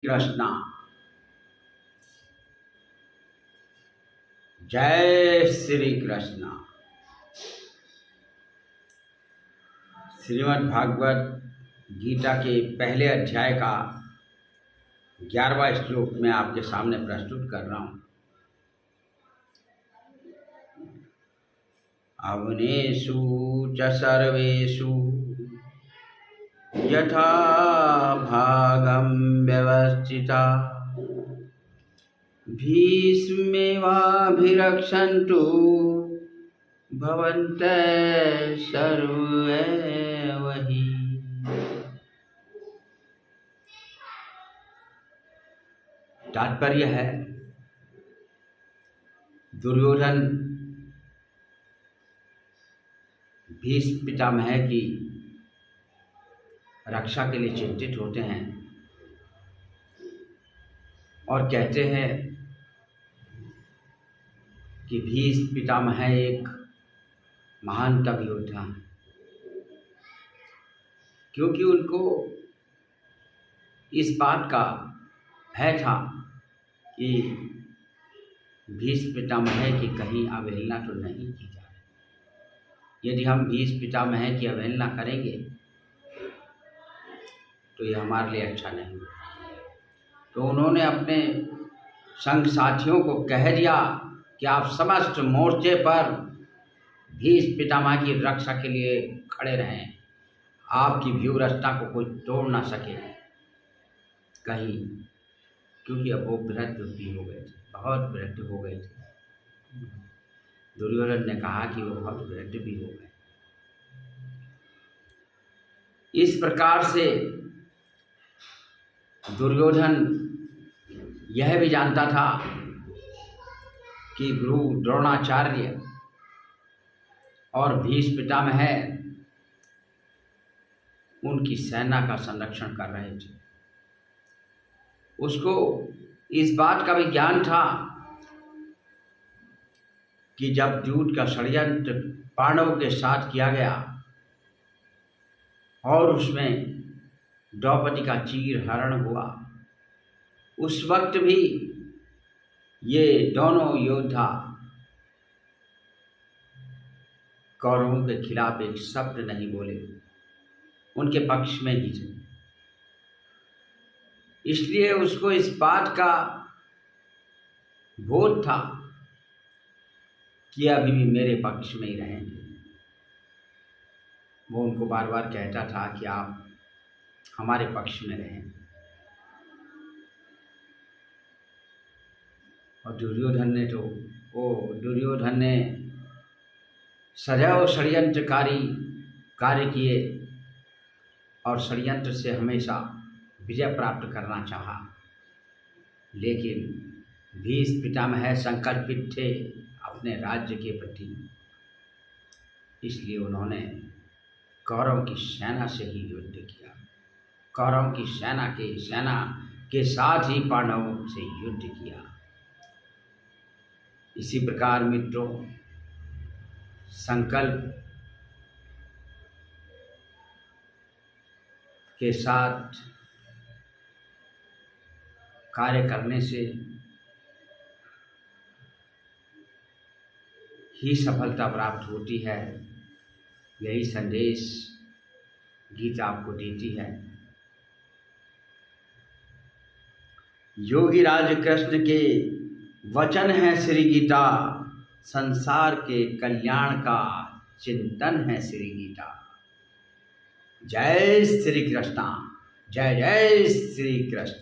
कृष्णा। जय श्री कृष्णा। श्रीमद् भागवत गीता के पहले अध्याय का 11वां श्लोक मैं आपके सामने प्रस्तुत कर रहा हूँ। अवनेषु च सर्वेषु यथा भागं व्यवस्थिता भीष्मेवाभिरक्षन्तु भवन्तः सर्वैव हि। तात्पर्य है, दुर्योधन भीष्म पितामह की रक्षा के लिए चिंतित होते हैं और कहते हैं कि भीष्म पितामह एक महानतम योद्धा हैं, क्योंकि उनको इस बात का भय था कि भीष्म पितामह की कहीं अवहेलना तो नहीं की जा रही। यदि हम भीष्म पितामह की अवहेलना करेंगे तो ये हमारे लिए अच्छा नहीं होगा। तो उन्होंने अपने संग साथियों को कह दिया कि आप समस्त मोर्चे पर भीष्म पितामह की रक्षा के लिए खड़े रहें, आपकी व्यूह रचना को कोई तोड़ ना सके कहीं, क्योंकि अब वो वृद्ध भी हो गए थे, बहुत वृद्ध हो गए थे। दुर्योधन ने कहा कि वो बहुत वृद्ध भी हो गए। इस प्रकार से दुर्योधन यह भी जानता था कि गुरु द्रोणाचार्य और भीष्म पितामह उनकी सेना का संरक्षण कर रहे थे। उसको इस बात का भी ज्ञान था कि जब युद्ध का षड्यंत्र पांडवों के साथ किया गया और उसमें द्रौपदी का चीर हरण हुआ, उस वक्त भी ये दोनों योद्धा कौरवों के खिलाफ एक शब्द नहीं बोले, उनके पक्ष में ही थे। इसलिए उसको इस बात का बोध था कि अभी भी मेरे पक्ष में ही रहेंगे। वो उनको बार बार कहता था कि आप हमारे पक्ष में रहें। और दुर्योधन ने सदैव षड्यंत्रकारी कार्य किए और षड्यंत्र से हमेशा विजय प्राप्त करना चाहा, लेकिन भीष्म पितामह संकल्पित थे अपने राज्य के प्रति। इसलिए उन्होंने कौरव की सेना से ही युद्ध किया, कौरव की सेना के साथ ही पांडवों से युद्ध किया। इसी प्रकार मित्रों, संकल्प के साथ कार्य करने से ही सफलता प्राप्त होती है। यही संदेश गीता आपको देती है। योगी राज कृष्ण के वचन है श्री गीता, संसार के कल्याण का चिंतन है श्री गीता। जय श्री कृष्णा। जय जय श्री कृष्ण।